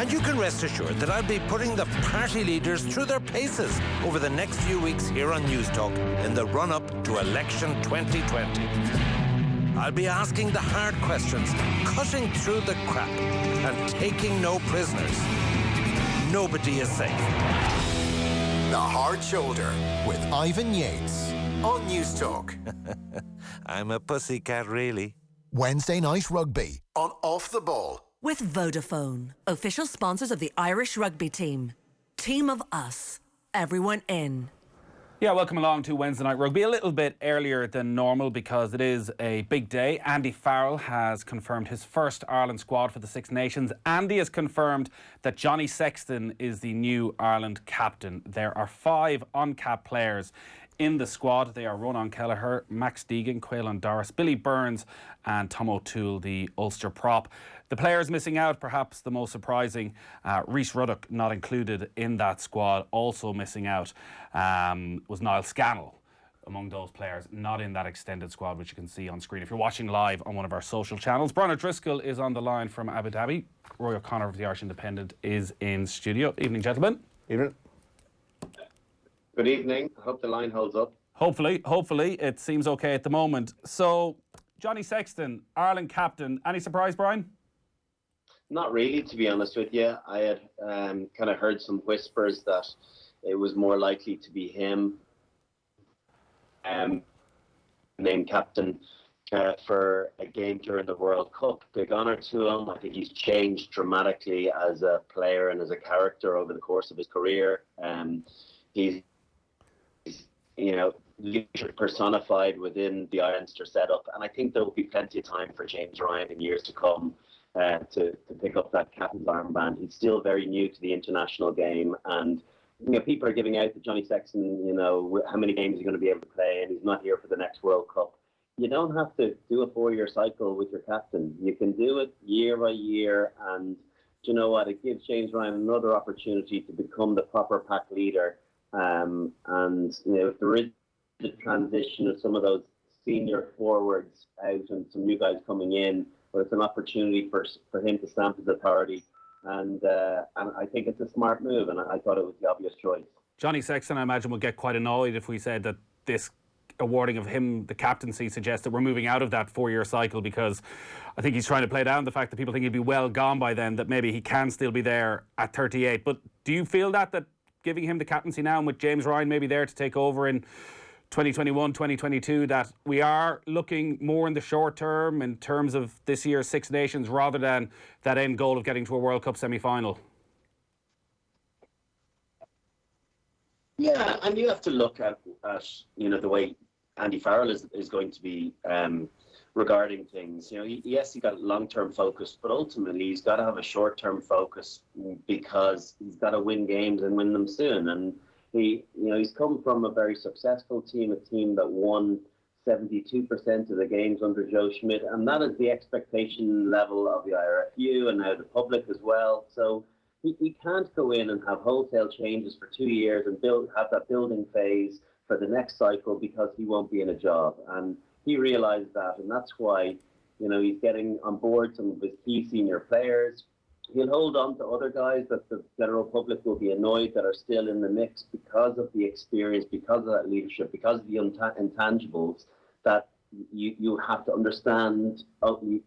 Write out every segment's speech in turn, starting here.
And you can rest assured that I'll be putting the party leaders through their paces over the next few weeks here on News Talk in the run-up to election 2020. I'll be asking the hard questions, cutting through the crap, and taking no prisoners. Nobody is safe. The Hard Shoulder with Ivan Yates on News Talk. I'm a pussycat, really. Wednesday Night Rugby on Off the Ball. With Vodafone, official sponsors of the Irish rugby team. Team of us. Everyone in. Yeah, welcome along to Wednesday Night Rugby. A little bit earlier than normal because it is a big day. Andy Farrell has confirmed his first Ireland squad for the Six Nations. Andy has confirmed that Johnny Sexton is the new Ireland captain. There are 5 uncapped players in the squad. They are Ronan Kelleher, Max Deegan, Quaylon Doris, Billy Burns and Tom O'Toole, the Ulster prop. The players missing out, perhaps the most surprising, Rhys Ruddock not included in that squad. Also missing out was Niall Scannell among those players, not in that extended squad, which you can see on screen if you're watching live on one of our social channels. Brian O'Driscoll is on the line from Abu Dhabi. Roy O'Connor of the Irish Independent is in studio. Evening, gentlemen. Evening. Good evening. I hope the line holds up. Hopefully. It seems okay at the moment. So, Johnny Sexton, Ireland captain. Any surprise, Brian? Not really, to be honest with you. I had kind of heard some whispers that it was more likely to be him named captain for a game during the World Cup. Big honour to him. I think he's changed dramatically as a player and as a character over the course of his career. He's leadership personified within the Leinster setup, and I think there will be plenty of time for James Ryan in years to come to pick up that captain's armband. He's still very new to the international game, and people are giving out that Johnny Sexton, how many games he's going to be able to play, and he's not here for the next World Cup. You don't have to do a 4-year cycle with your captain. You can do it year by year, and you know what? It gives James Ryan another opportunity to become the proper pack leader. And if there is the transition of some of those senior forwards out and some new guys coming in, but it's an opportunity for him to stamp his authority. And I think it's a smart move, and I thought it was the obvious choice. Johnny Sexton, I imagine, would get quite annoyed if we said that this awarding of him the captaincy suggests that we're moving out of that 4-year cycle, because I think he's trying to play down the fact that people think he'd be well gone by then, that maybe he can still be there at 38. But do you feel that giving him the captaincy now, and with James Ryan maybe there to take over in 2021, 2022, that we are looking more in the short term in terms of this year's Six Nations rather than that end goal of getting to a World Cup semi-final? Yeah, and you have to look at the way Andy Farrell is going to be regarding things. Yes, he got long-term focus, but ultimately he's got to have a short-term focus because he's got to win games and win them soon. And he's come from a very successful team, a team that won 72% of the games under Joe Schmidt, and that is the expectation level of the IRFU and now the public as well. So he can't go in and have wholesale changes for 2 years and have that building phase for the next cycle because he won't be in a job. And he realised that, and that's why, he's getting on board some of his key senior players. He'll hold on to other guys that the general public will be annoyed that are still in the mix because of the experience, because of that leadership, because of the intangibles that you have to understand. You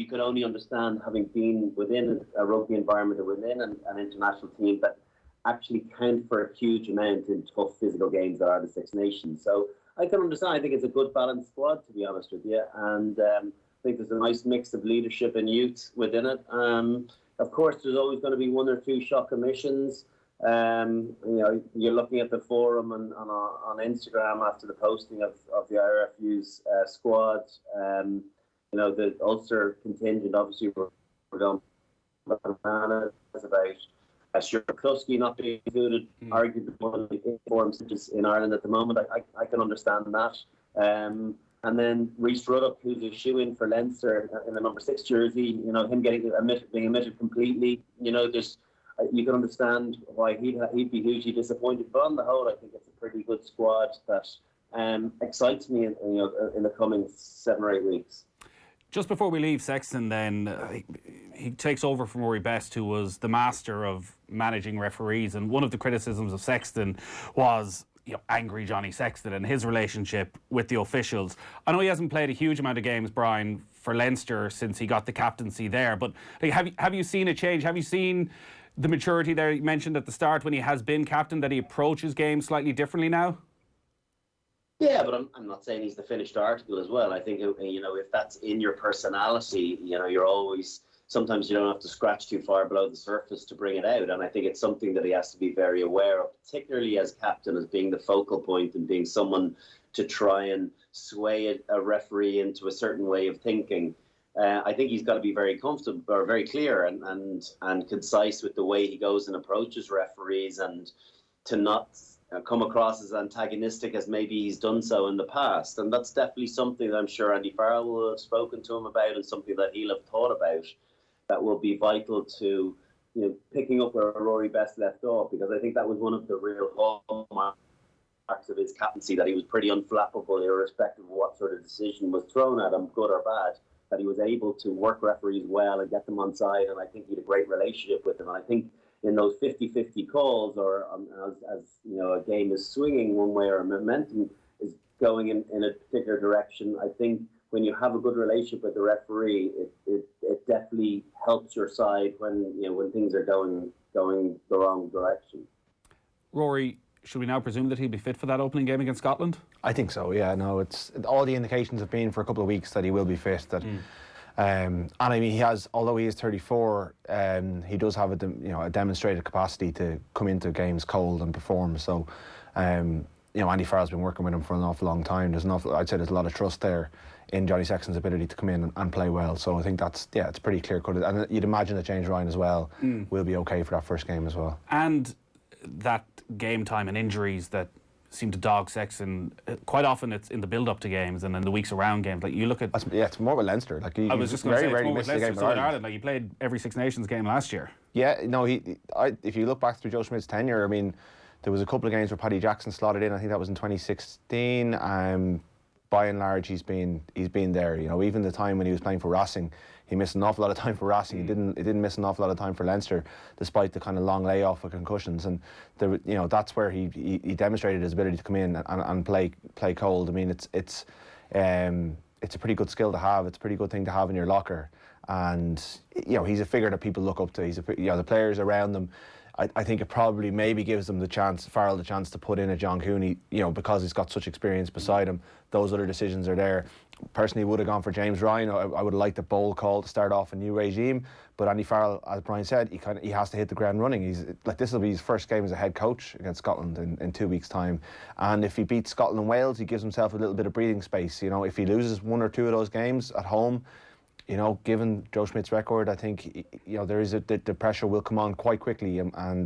can only understand having been within a rugby environment or within an international team that actually count for a huge amount in tough physical games that are the Six Nations. So I can understand. I think it's a good balanced squad, to be honest with you. And I think there's a nice mix of leadership and youth within it. Of course, there's always going to be 1 or 2 shock omissions. You're looking at the forum on Instagram after the posting of the IRFU's squad. The Ulster contingent, obviously, we're going bananas about Stuart McCluskey not being included, arguably one of the forms in Ireland at the moment. I can understand that. And then Rhys Ruddock, who's a shoe-in for Leinster in the number 6 jersey, him being omitted completely. You can understand why he'd be hugely disappointed. But on the whole, I think it's a pretty good squad that excites me in the coming 7 or 8 weeks. Just before we leave Sexton, then he takes over from Rory Best, who was the master of managing referees. And one of the criticisms of Sexton was, angry Johnny Sexton and his relationship with the officials. I know he hasn't played a huge amount of games, Brian, for Leinster since he got the captaincy there. But have you seen a change? Have you seen the maturity there? You mentioned at the start when he has been captain that he approaches games slightly differently now. Yeah, but I'm not saying he's the finished article as well. I think, if that's in your personality, you're always, sometimes you don't have to scratch too far below the surface to bring it out. And I think it's something that he has to be very aware of, particularly as captain, as being the focal point and being someone to try and sway a referee into a certain way of thinking. I think he's got to be very comfortable or very clear and concise with the way he goes and approaches referees, and to not come across as antagonistic as maybe he's done so in the past. And that's definitely something that I'm sure Andy Farrell will have spoken to him about, and something that he'll have thought about that will be vital to picking up where Rory Best left off, because I think that was one of the real hallmarks of his captaincy, that he was pretty unflappable irrespective of what sort of decision was thrown at him, good or bad, that he was able to work referees well and get them on side. And I think he had a great relationship with them. And I think in those 50-50 calls, or as a game is swinging one way or momentum is going in a particular direction, I think when you have a good relationship with the referee, it definitely helps your side when things are going the wrong direction. Rory, should we now presume that he'll be fit for that opening game against Scotland? I think so, yeah. No, it's all the indications have been for a couple of weeks that he will be fit. And I mean, he has, although he is 34, he does have a demonstrated capacity to come into games cold and perform. So, Andy Farrell's been working with him for an awful long time. I'd say there's a lot of trust there in Johnny Sexton's ability to come in and play well. So I think it's pretty clear cut. And you'd imagine that James Ryan as well will be okay for that first game as well. And that game time and injuries that seem to dog Sexton, quite often it's in the build-up to games and in the weeks around games. Like you look at... it's more with Leinster. Like I was just going to say, it's more with Leinster, Southern Ireland. Like he played every Six Nations game last year. Yeah, no, if you look back through Joe Schmidt's tenure, I mean, there was a couple of games where Paddy Jackson slotted in. I think that was in 2016. By and large, he's been there. Even the time when he was playing for Racing, he missed an awful lot of time for Racing. He didn't miss an awful lot of time for Leinster, despite the kind of long layoff of concussions. And that's where he demonstrated his ability to come in and play cold. I mean, it's a pretty good skill to have. It's a pretty good thing to have in your locker. And he's a figure that people look up to. He's the players around them. I think it probably maybe gives them Farrell the chance to put in a John Cooney, because he's got such experience beside him. Those other decisions are there. Personally, would have gone for James Ryan. I would have liked a bold call to start off a new regime. But Andy Farrell, as Brian said, he has to hit the ground running. This will be his first game as a head coach against Scotland in 2 weeks' time. And if he beats Scotland and Wales, he gives himself a little bit of breathing space. If he loses one or two of those games at home, given Joe Schmidt's record, I think there is the pressure will come on quite quickly, and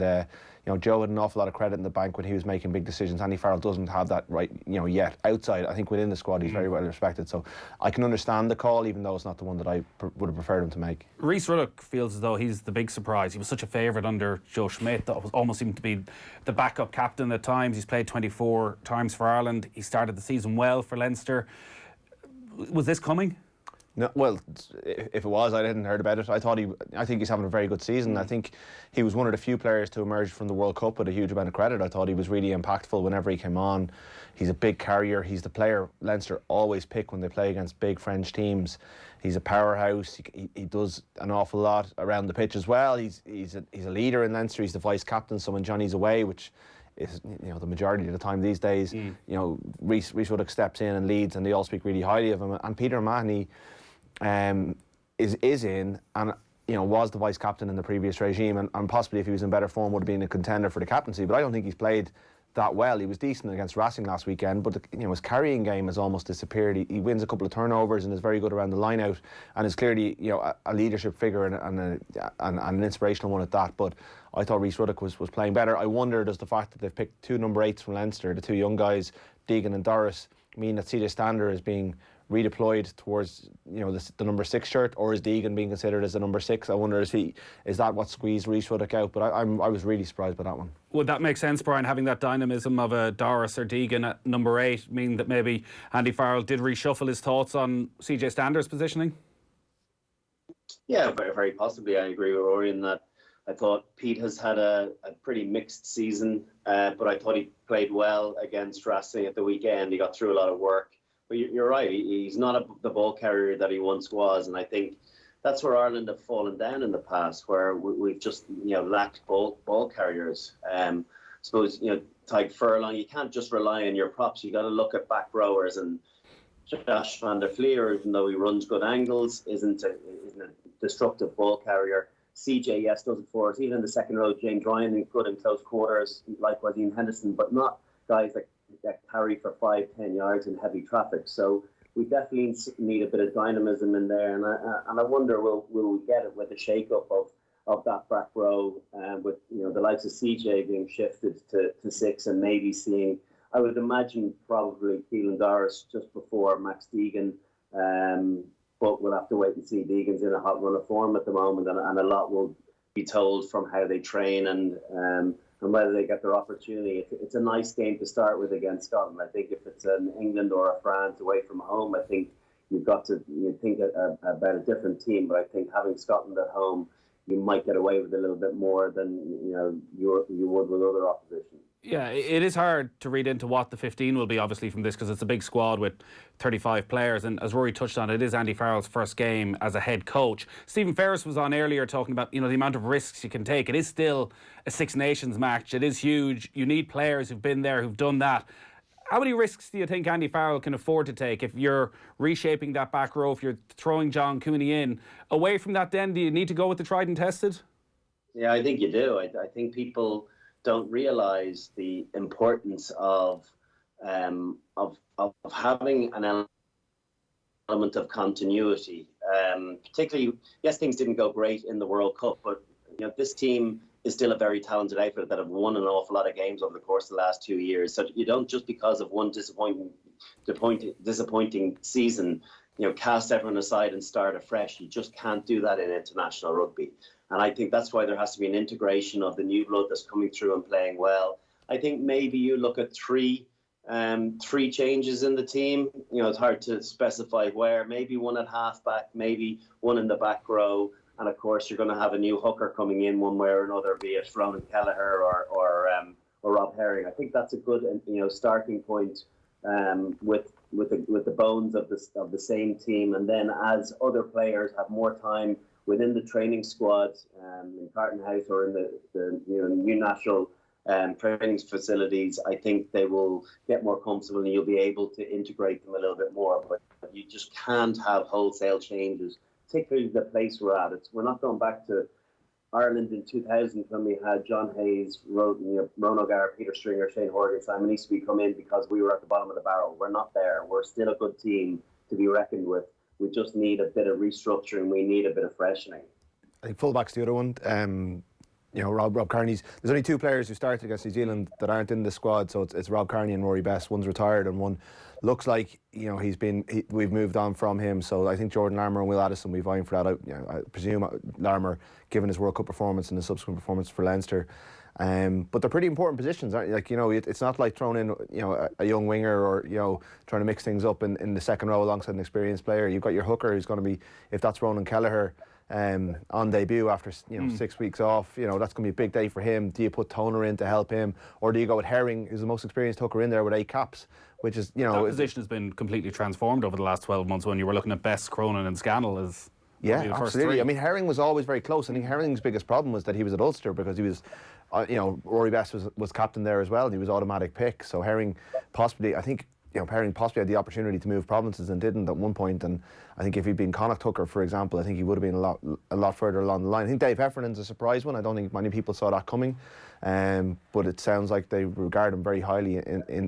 Joe had an awful lot of credit in the bank when he was making big decisions. Andy Farrell doesn't have that right yet. Outside, I think within the squad he's very well respected, so I can understand the call, even though it's not the one that I would have preferred him to make. Rhys Ruddock feels as though he's the big surprise. He was such a favourite under Joe Schmidt that was almost seemed to be the backup captain at times. He's played 24 times for Ireland. He started the season well for Leinster. Was this coming? No, well, if it was, I hadn't heard about it. I think he's having a very good season. I think he was one of the few players to emerge from the World Cup with a huge amount of credit. I thought he was really impactful whenever he came on. He's a big carrier. He's the player Leinster always pick when they play against big French teams. He's a powerhouse. He does an awful lot around the pitch as well. He's a leader in Leinster. He's the vice captain. So when Johnny's away, which is the majority of the time these days, Rhys Ruddock steps in and leads, and they all speak really highly of him. And Peter Mahoney is in and was the vice captain in the previous regime, and possibly if he was in better form would have been a contender for the captaincy. But I don't think he's played that well. He was decent against Racing last weekend, but his carrying game has almost disappeared. He wins a couple of turnovers and is very good around the line out, and is clearly a leadership figure and an inspirational one at that. But I thought Rhys Ruddock was playing better. I wonder, does the fact that they've picked two number 8s from Leinster, the two young guys, Deegan and Doris, mean that CJ Stander is being redeployed towards the number 6 shirt, or is Deegan being considered as the number 6? I wonder, is that what squeezed Rhys Ruddock out? But I was really surprised by that one. Would that make sense, Brian, having that dynamism of a Doris or Deegan at number 8 mean that maybe Andy Farrell did reshuffle his thoughts on CJ Stander's positioning? Yeah, very, very possibly. I agree with Rory in that. I thought Pete has had a pretty mixed season, but I thought he played well against Racing at the weekend. He got through a lot of work. But you're right, he's not the ball carrier that he once was. And I think that's where Ireland have fallen down in the past, where we've just lacked ball carriers. I suppose, Tyke Furlong, you can't just rely on your props. You got to look at back rowers, and Josh van der Fleer, even though he runs good angles, isn't a destructive ball carrier. CJ, yes, does it for us. Even in the second row, James Ryan is good in close quarters, likewise Ian Henderson, but not guys that carry for 5-10 yards in heavy traffic. So we definitely need a bit of dynamism in there, and I wonder will we get it with the shake-up of that back row, with the likes of CJ being shifted to 6, and maybe seeing, I would imagine, probably Keelan Doris just before Max Deegan. But we'll have to wait and see. Deegan's in a hot run of form at the moment, and a lot will be told from how they train and whether they get their opportunity. It's a nice game to start with against Scotland. I think if it's an England or a France away from home, I think you've got to think about a different team. But I think having Scotland at home, you might get away with a little bit more than you would with other opposition. Yeah, it is hard to read into what the 15 will be, obviously, from this, because it's a big squad with 35 players. And as Rory touched on, it is Andy Farrell's first game as a head coach. Stephen Ferris was on earlier talking about, the amount of risks you can take. It is still a Six Nations match. It is huge. You need players who've been there, who've done that. How many risks do you think Andy Farrell can afford to take if you're reshaping that back row, if you're throwing John Cooney in? Away from that then, do you need to go with the tried and tested? Yeah, I think you do. I think people don't realise the importance of having an element of continuity. Particularly, yes, things didn't go great in the World Cup, but this team is still a very talented outfit that have won an awful lot of games over the course of the last 2 years. So you don't, just because of one disappointing season, cast everyone aside and start afresh. You just can't do that in international rugby. And I think that's why there has to be an integration of the new blood that's coming through and playing well. I think maybe you look at three changes in the team. It's hard to specify where. Maybe one at halfback, maybe one in the back row. And of course, you're going to have a new hooker coming in one way or another, be it Ronan Kelleher or Rob Herring. I think that's a good starting point with the bones of the same team. And then as other players have more time within the training squad in Carton House or in the new national training facilities, I think they will get more comfortable and you'll be able to integrate them a little bit more. But you just can't have wholesale changes, particularly the place we're at. We're not going back to Ireland in 2000 when we had John Hayes, Ron O'Gara, Peter Stringer, Shane Horgan, Simon Easterby come in because we were at the bottom of the barrel. We're not there. We're still a good team to be reckoned with. We just need a bit of restructuring. We need a bit of freshening. I think fullback's the other one. Rob Kearney's. There's only two players who started against New Zealand that aren't in the squad, so it's Rob Kearney and Rory Best. One's retired and one looks like we've moved on from him. So I think Jordan Larmour and Will Addison, we've vying for that. I presume Larmour, given his World Cup performance and his subsequent performance for Leinster. But they're pretty important positions, aren't you? It's not like throwing in a young winger or trying to mix things up in the second row alongside an experienced player. You've got your hooker who's going to be, if that's Ronan Kelleher on debut after 6 weeks off, that's going to be a big day for him. Do you put Toner in to help him, or do you go with Herring, who's the most experienced hooker in there with 8 caps? Which is that position has been completely transformed over the last 12 months. When you were looking at Best, Cronin, and Scannell as yeah, the first absolutely. three. I mean, Herring was always very close. I think Herring's biggest problem was that he was at Ulster because he was. Rory Best was captain there as well, and he was automatic pick. So Herring possibly, I think, Herring possibly had the opportunity to move provinces and didn't at one point. And I think if he'd been Connacht hooker, for example, I think he would have been a lot further along the line. I think Dave Heffernan's a surprise one. I don't think many people saw that coming, but it sounds like they regard him very highly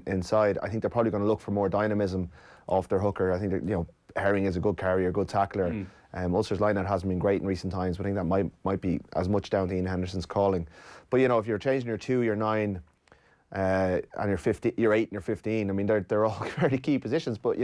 inside. I think they're probably going to look for more dynamism off their hooker. I think that, Herring is a good carrier, good tackler. Ulster's line-out hasn't been great in recent times, but I think that might be as much down to Ian Henderson's calling. But if you're changing your 2, your 9, and your 15, your 8 and your 15, I mean they're all very key positions. But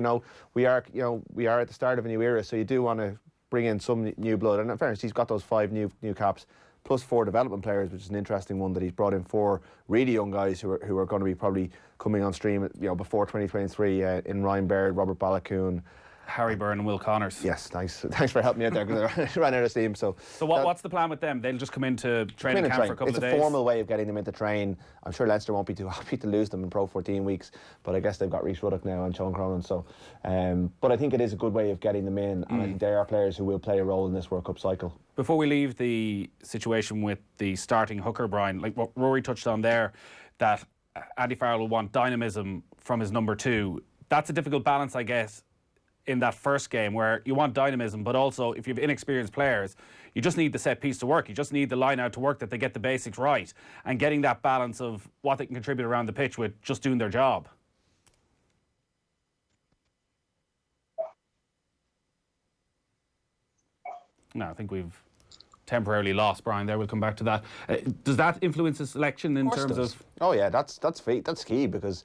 we are at the start of a new era, so you do want to bring in some new blood. And in fairness, he's got those 5 new caps plus 4 development players, which is an interesting one that he's brought in 4 really young guys who are going to be probably coming on stream before 2023 in Ryan Baird, Robert Balakoon, Harry Byrne and Will Connors. Yes, thanks for helping me out there because I ran out of steam. So what's the plan with them? They'll just come into training camp for a couple of days? It's a formal way of getting them into train. I'm sure Leinster won't be too happy to lose them in Pro 14 weeks, but I guess they've got Rhys Ruddock now and Sean Cronin. So, but I think it is a good way of getting them in, and I think they are players who will play a role in this World Cup cycle. Before we leave the situation with the starting hooker, Brian, like what Rory touched on there, that Andy Farrell will want dynamism from his number 2. That's a difficult balance, I guess, in that first game where you want dynamism, but also if you have inexperienced players, you just need the set piece to work. You just need the line out to work, that they get the basics right, and getting that balance of what they can contribute around the pitch with just doing their job. No, I think we've temporarily lost Brian there. We'll come back to that. Does that influence the selection in terms of? Oh yeah, that's key, because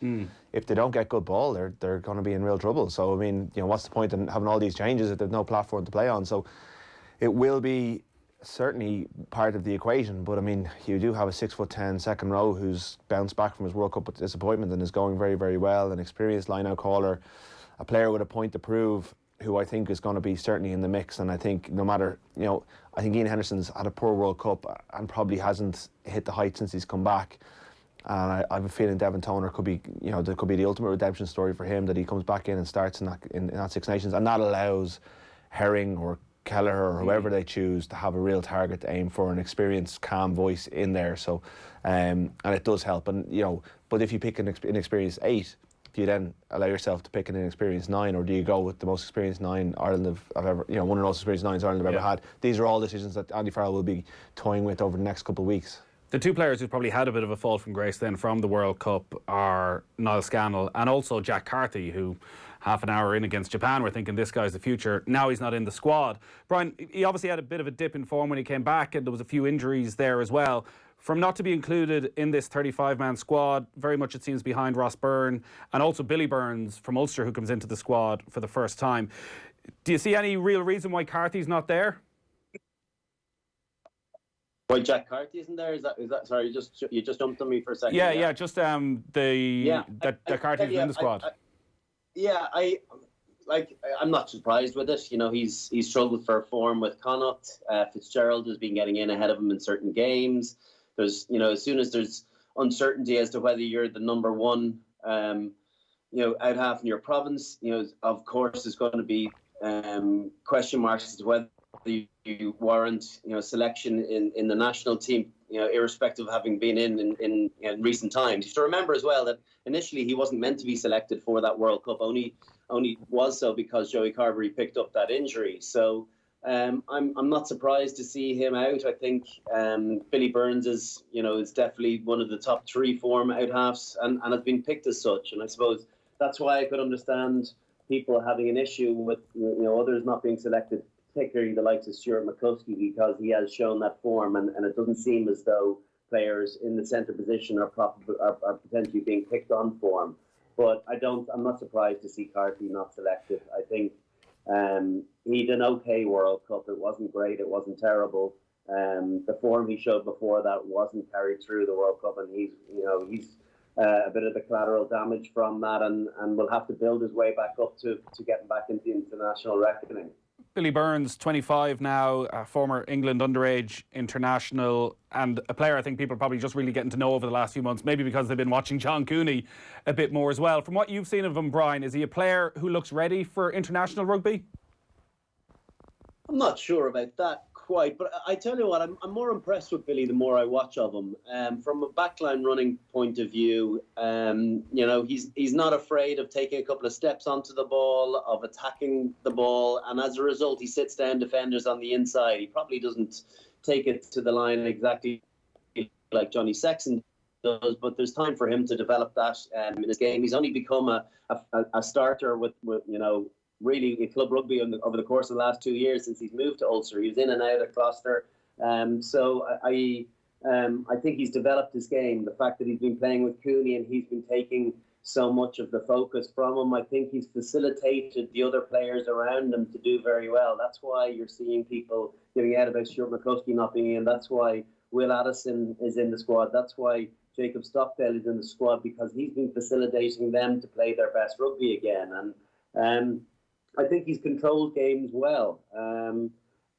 if they don't get good ball, they're going to be in real trouble. So I mean, what's the point in having all these changes if there's no platform to play on? So it will be certainly part of the equation. But I mean, you do have a 6'10" second row who's bounced back from his World Cup disappointment and is going very, very well. An experienced line-out caller, a player with a point to prove, who I think is going to be certainly in the mix. And I think no matter, I think Ian Henderson's had a poor World Cup and probably hasn't hit the height since he's come back. And I have a feeling Devon Toner could be, there could be the ultimate redemption story for him, that he comes back in and starts in that Six Nations, and that allows Herring or Kelleher or whoever they choose to have a real target to aim for, an experienced, calm voice in there. So, and it does help. And but if you pick an inexperienced 8. Do you then allow yourself to pick an inexperienced 9, or do you go with the most experienced 9 Ireland have ever, one of the most experienced 9s Ireland have ever had? These are all decisions that Andy Farrell will be toying with over the next couple of weeks. The two players who've probably had a bit of a fall from grace then from the World Cup are Niall Scannell and also Jack Carthy, who half an hour in against Japan, we're thinking this guy's the future. Now he's not in the squad. Brian, he obviously had a bit of a dip in form when he came back, and there was a few injuries there as well. From not to be included in this 35-man squad, very much it seems behind Ross Byrne, and also Billy Burns from Ulster, who comes into the squad for the first time. Do you see any real reason why Carthy's not there? Why Jack Carthy isn't there? Is that sorry? You just jumped on me for a second. Yeah. Just that Carthy's in the squad. I'm not surprised with it. He's struggled for form with Connacht. Fitzgerald has been getting in ahead of him in certain games. There's, as soon as there's uncertainty as to whether you're the number 1, out half in your province, of course, there's going to be question marks as to whether you warrant, selection in the national team, irrespective of having been in recent times. You should remember as well that initially he wasn't meant to be selected for that World Cup. Only was so because Joey Carberry picked up that injury. So I'm not surprised to see him out. I think Billy Burns is definitely one of the top 3 form out halves and has been picked as such. And I suppose that's why I could understand people having an issue with others not being selected, particularly the likes of Stuart McCluskey, because he has shown that form, and it doesn't seem as though players in the centre position are potentially being picked on form. But I'm not surprised to see Carthy not selected. I think he did an okay World Cup. It wasn't great. It wasn't terrible. The form he showed before that wasn't carried through the World Cup, and he's a bit of the collateral damage from that, and will have to build his way back up to getting back into the international reckoning. Billy Burns, 25 now, a former England underage international, and a player I think people are probably just really getting to know over the last few months, maybe because they've been watching John Cooney a bit more as well. From what you've seen of him, Brian, is he a player who looks ready for international rugby? I'm not sure about that quite, but I tell you what, I'm more impressed with Billy the more I watch of him. From a backline running point of view, he's not afraid of taking a couple of steps onto the ball, of attacking the ball, and as a result, he sits down defenders on the inside. He probably doesn't take it to the line exactly like Johnny Sexton does, but there's time for him to develop that in his game. He's only become a starter with really in club rugby over the course of the last 2 years since he's moved to Ulster. He was in and out of Gloucester. So I think he's developed his game. The fact that he's been playing with Cooney and he's been taking so much of the focus from him, I think he's facilitated the other players around him to do very well. That's why you're seeing people giving out about Stuart McCluskey not being in. That's why Will Addison is in the squad. That's why Jacob Stockdale is in the squad, because he's been facilitating them to play their best rugby again. And I think he's controlled games well.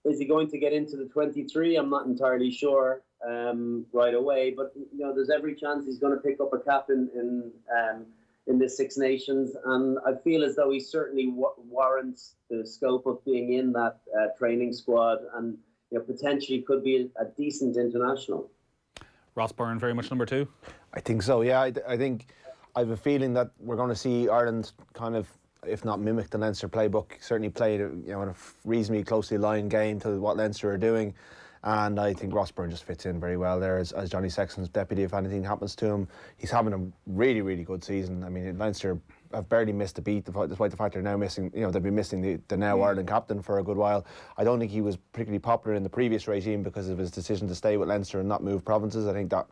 Is he going to get into the 23? I'm not entirely sure right away, but there's every chance he's going to pick up a cap in the Six Nations, and I feel as though he certainly warrants the scope of being in that training squad, and potentially could be a decent international. Ross Byrne, very much number 2? I think so, yeah. I think I have a feeling that we're going to see Ireland kind of, if not mimic the Leinster playbook, certainly play in a reasonably closely aligned game to what Leinster are doing. And I think Ross Byrne just fits in very well there as Johnny Sexton's deputy if anything happens to him. He's having a really, really good season. I mean, Leinster have barely missed a beat, despite the fact they're now missing, they've been missing the now Ireland captain for a good while. I don't think he was particularly popular in the previous regime because of his decision to stay with Leinster and not move provinces. I think that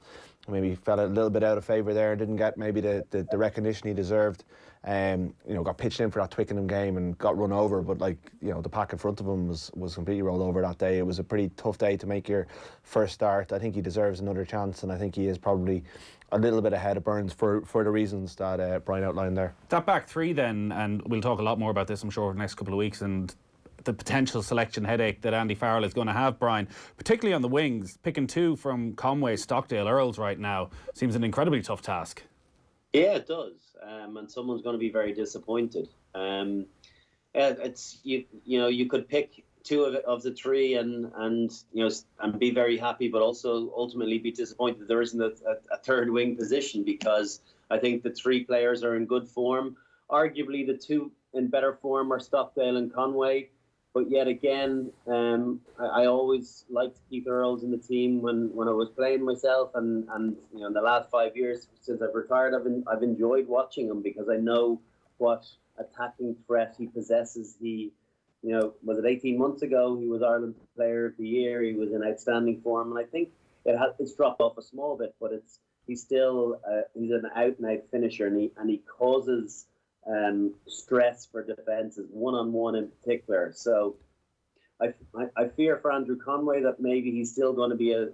maybe fell a little bit out of favour there and didn't get maybe the recognition he deserved. Got pitched in for that Twickenham game and got run over, but the pack in front of him was completely rolled over that day. It was a pretty tough day to make your first start. I think he deserves another chance, and I think he is probably a little bit ahead of Burns for the reasons that Brian outlined there. That back 3 then, and we'll talk a lot more about this I'm sure over the next couple of weeks, and the potential selection headache that Andy Farrell is going to have, Brian, particularly on the wings. Picking 2 from Conway, Stockdale, Earls right now seems an incredibly tough task. Yeah, it does, and someone's going to be very disappointed. It's you could pick 2 of the 3 and be very happy, but also ultimately be disappointed there isn't a third wing position, because I think the 3 players are in good form. Arguably, the 2 in better form are Stockdale and Conway. But yet again, I always liked Keith Earls in the team when I was playing myself, and in the last 5 years since I've retired, I've enjoyed watching him because I know what attacking threat he possesses. He, was it 18 months ago? He was Ireland Player of the Year. He was in outstanding form, and I think it's dropped off a small bit, but he's still he's an out and out finisher, and he causes stress for defences, one-on-one in particular. So I fear for Andrew Conway that maybe he's still going to be a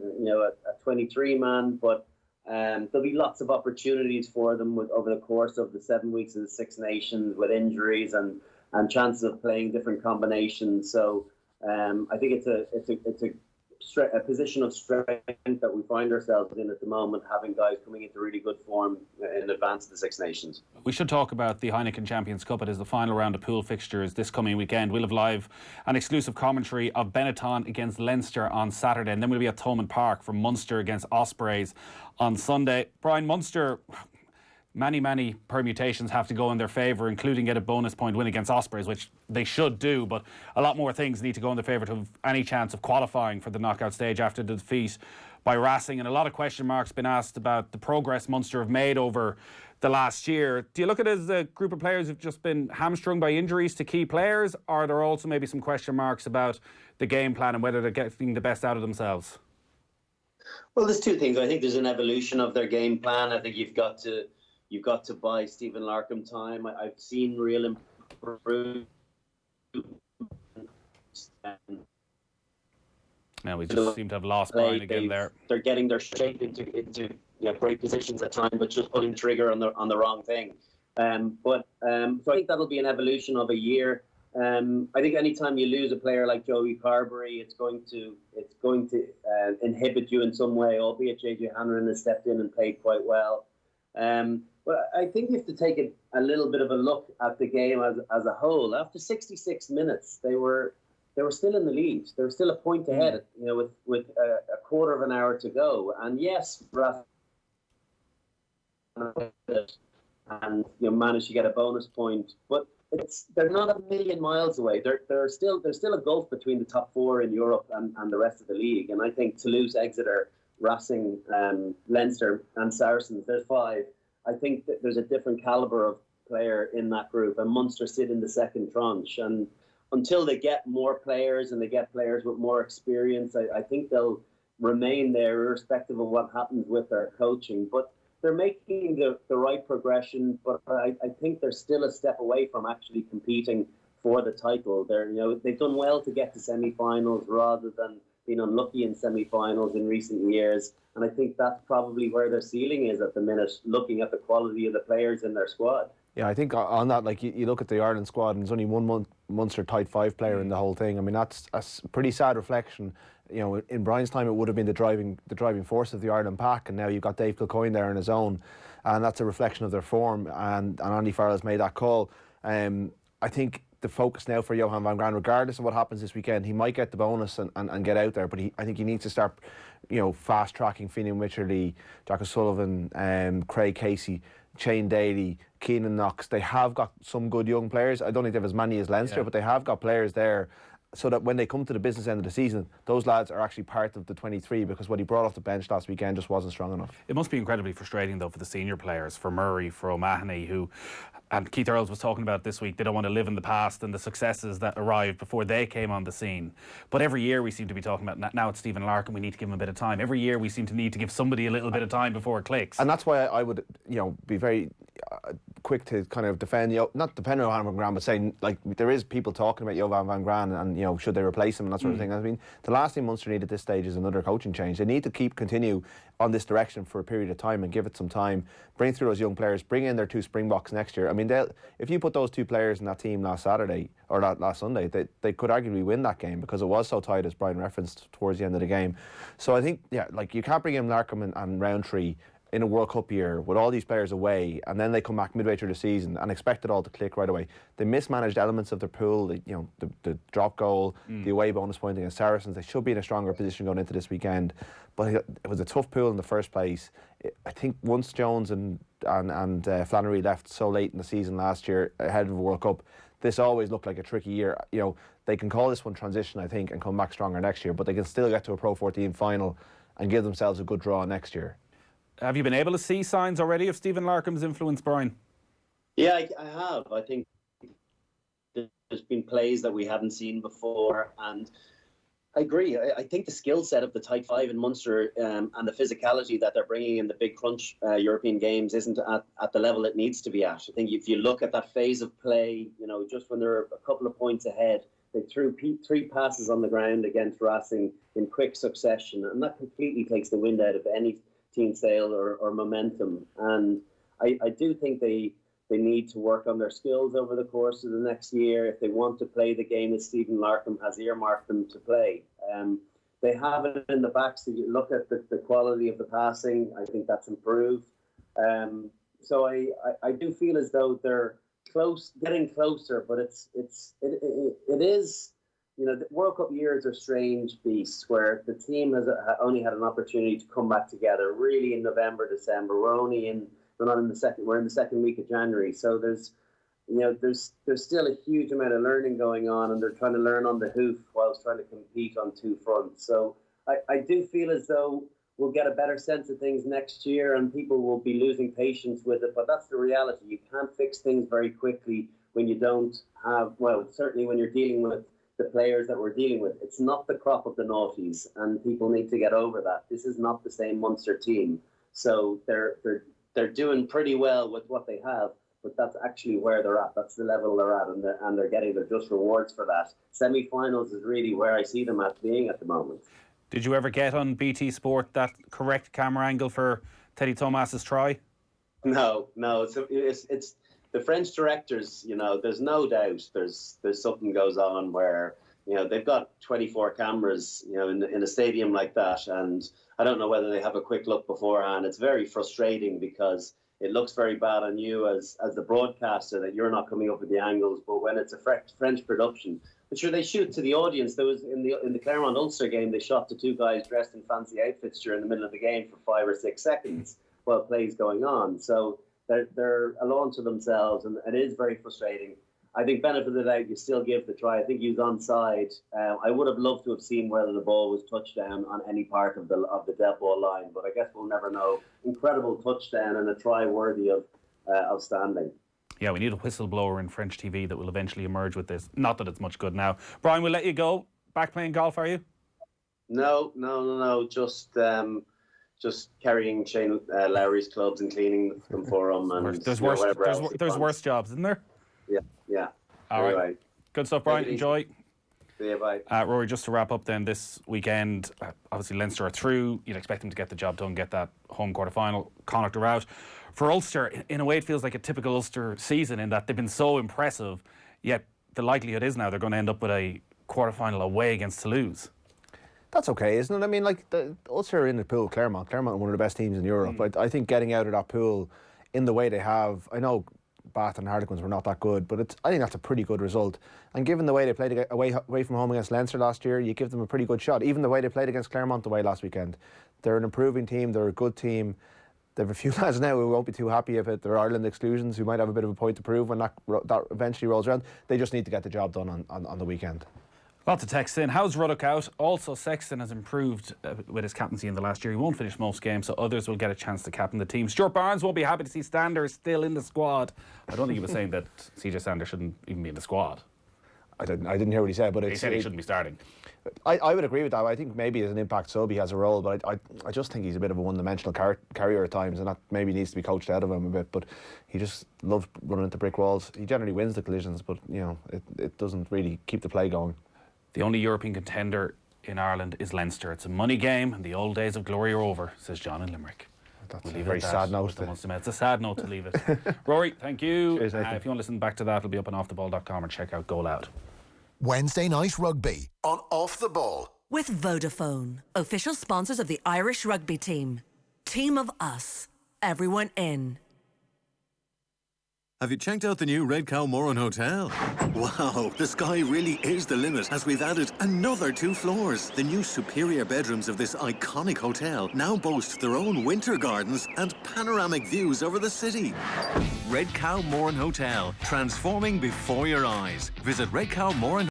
23 man, but there'll be lots of opportunities for them over the course of the 7 weeks of the Six Nations with injuries and chances of playing different combinations. So I think it's a position of strength that we find ourselves in at the moment, having guys coming into really good form in advance of the Six Nations. We should talk about the Heineken Champions Cup. It is the final round of pool fixtures this coming weekend. We'll have live and exclusive commentary of Benetton against Leinster on Saturday, and then we'll be at Thomond Park for Munster against Ospreys on Sunday. Brian, Munster, many permutations have to go in their favour, including get a bonus point win against Ospreys, which they should do, but a lot more things need to go in their favour to have any chance of qualifying for the knockout stage after the defeat by Racing. And a lot of question marks been asked about the progress Munster have made over the last year. Do you look at it as a group of players who've just been hamstrung by injuries to key players, or are there also maybe some question marks about the game plan and whether they're getting the best out of themselves? Well, there's 2 things. I think there's an evolution of their game plan. I think you've got to buy Stephen Larkham time. I've seen real improvement. Now we just seem to have lost Brian again there. They're getting their shape into great positions at times, but just pulling trigger on the wrong thing. So I think that'll be an evolution of a year. I think anytime you lose a player like Joey Carberry, it's going to inhibit you in some way, albeit JJ Hanrahan has stepped in and played quite well. But I think you have to take a little bit of a look at the game as a whole. After 66 minutes, they were still in the lead. They were still a point ahead, with a quarter of an hour to go. And yes, and managed to get a bonus point, but they're not a million miles away. There's still a gulf between the top 4 in Europe and the rest of the league. And I think Toulouse, Exeter, Racing, Leinster and Saracens, there's 5. I think that there's a different calibre of player in that group, and Munster sit in the second tranche. And until they get more players and they get players with more experience, I think they'll remain there irrespective of what happens with their coaching. But they're making the right progression, but I think they're still a step away from actually competing for the title. They've done well to get to semi-finals rather than been unlucky in semi-finals in recent years, and I think that's probably where their ceiling is at the minute, looking at the quality of the players in their squad. Yeah, I think on that, you look at the Ireland squad, and there's only 1 month Munster tight 5 player in the whole thing. I mean, that's a pretty sad reflection. You know, in Brian's time, it would have been the driving force of the Ireland pack, and now you've got Dave Kilcoyne there on his own, and that's a reflection of their form. And Andy Farrell has made that call. I think the focus now for Johan van Graan, regardless of what happens this weekend, he might get the bonus and get out there, but I think he needs to start, you know, fast tracking Finian Wycherley, Jack O'Sullivan, Craig Casey, Shane Daly, Keenan Knox. They have got some good young players. I don't think they have as many as Leinster, but they have got players there, so that when they come to the business end of the season, those lads are actually part of the 23, because what he brought off the bench last weekend just wasn't strong enough. It must be incredibly frustrating, though, for the senior players, for Murray, for O'Mahony, who, and Keith Earls was talking about this week, they don't want to live in the past and the successes that arrived before they came on the scene. But every year we seem to be talking about, now it's Stephen Larkin, we need to give him a bit of time. Every year we seem to need to give somebody a little bit of time before it clicks. And that's why I would, you know, be very quick to kind of defend, not defend Johan van Graan, but saying, like, there is people talking about Johan van Graan and, you know, should they replace him and that sort of thing. I mean, the last thing Munster need at this stage is another coaching change. They need to continue on this direction for a period of time and give it some time, bring through those young players, bring in their 2 Springboks next year. I mean, if you put those 2 players in that team last Saturday, or last Sunday, they could arguably win that game, because it was so tight, as Brian referenced, towards the end of the game. So I think, like, you can't bring in Larkham and Roundtree in a World Cup year with all these players away, and then they come back midway through the season and expect it all to click right away. They mismanaged elements of their pool, the drop goal, the away bonus point against Saracens. They should be in a stronger position going into this weekend, but it was a tough pool in the first place. I think once Jones and Flannery left so late in the season last year ahead of the World Cup, this always looked like a tricky year. You know, they can call this one transition, I think, and come back stronger next year, but they can still get to a Pro 14 final and give themselves a good draw next year. Have you been able to see signs already of Stephen Larkham's influence, Brian? Yeah, I have. I think there's been plays that we hadn't seen before, and I agree. I think the skill set of the tight 5 in Munster and the physicality that they're bringing in the big crunch European games isn't at the level it needs to be at. I think if you look at that phase of play, you know, just when they're a couple of points ahead, they threw 3 passes on the ground against Racing in quick succession, and that completely takes the wind out of any team sale or momentum. And I do think they need to work on their skills over the course of the next year if they want to play the game that Stephen Larkham has earmarked them to play. They have it in the back, so you look at the quality of the passing, I think that's improved. So I do feel as though they're getting closer, but it is, you know, the World Cup years are strange beasts where the team has only had an opportunity to come back together really in November, December. We're in the second week of January. So there's still a huge amount of learning going on, and they're trying to learn on the hoof whilst trying to compete on 2 fronts. So I do feel as though we'll get a better sense of things next year, and people will be losing patience with it. But that's the reality. You can't fix things very quickly when you don't have, well, certainly when you're dealing with the players that we're dealing with. It's not the crop of the noughties, and people need to get over that. This is not the same Munster team. So they're doing pretty well with what they have, but that's actually where they're at. That's the level they're at, and they're getting their just rewards for that. Semi-finals is really where I see them being at the moment. Did you ever get on BT Sport that correct camera angle for Teddy Thomas's try? No. It's the French directors, you know, there's no doubt there's something goes on where, you know, they've got 24 cameras, you know, in a stadium like that, and I don't know whether they have a quick look beforehand. It's very frustrating because it looks very bad on you as the broadcaster that you're not coming up with the angles, but when it's a French production, but sure, they shoot to the audience. There was in the Claremont Ulster game, they shot the 2 guys dressed in fancy outfits during the middle of the game for 5 or 6 seconds while play's going on. So they're alone to themselves, and it is very frustrating. I think benefit of the doubt, you still give the try. I think he was onside. I would have loved to have seen whether the ball was touchdown on any part of the dead ball line, but I guess we'll never know. Incredible touchdown and a try worthy of outstanding. Yeah, we need a whistleblower in French TV that will eventually emerge with this. Not that it's much good now. Brian, we'll let you go. Back playing golf, are you? No. Just carrying Shane Lowry's clubs and cleaning them for him. And there's worse jobs, isn't there? Yeah. All right. Good stuff, Brian. Enjoy. See you, bye. Rory, just to wrap up then, this weekend, obviously Leinster are through. You'd expect them to get the job done, get that home quarter-final. Connacht are out. For Ulster, in a way, it feels like a typical Ulster season in that they've been so impressive, yet the likelihood is now they're going to end up with a quarter-final away against Toulouse. That's okay, isn't it? I mean, like, Ulster are in the pool, Clermont are one of the best teams in Europe. I think getting out of that pool in the way they have, I know Bath and Harlequins were not that good, but I think that's a pretty good result. And given the way they played away from home against Leinster last year, you give them a pretty good shot. Even the way they played against Clermont away last weekend. They're an improving team, they're a good team. They have a few lads now who won't be too happy about their Ireland exclusions, who might have a bit of a point to prove when that eventually rolls around. They just need to get the job done on the weekend. Lots of texts in. How's Ruddock out? Also, Sexton has improved with his captaincy in the last year. He won't finish most games, so others will get a chance to captain the team. Stuart Barnes won't be happy to see Stander still in the squad. I don't think he was saying that CJ Stander shouldn't even be in the squad. I didn't hear what he said, but he said he shouldn't be starting. I would agree with that. I think maybe as an impact sub he has a role, but I just think he's a bit of a one-dimensional carrier at times, and that maybe needs to be coached out of him a bit. But he just loves running into brick walls. He generally wins the collisions, but you know it doesn't really keep the play going. The only European contender in Ireland is Leinster. It's a money game, and the old days of glory are over, says John in Limerick. That's a very sad note. It's a sad note to leave it. Rory, thank you. Cheers, if you want to listen back to that, it'll be up on offtheball.com, or check out Goal Out. Wednesday Night Rugby on Off the Ball. With Vodafone, official sponsors of the Irish rugby team. Team of us. Everyone in. Have you checked out the new Red Cow Moran Hotel? Wow, the sky really is the limit as we've added another 2 floors. The new superior bedrooms of this iconic hotel now boast their own winter gardens and panoramic views over the city. Red Cow Moran Hotel, transforming before your eyes. Visit redcowmoran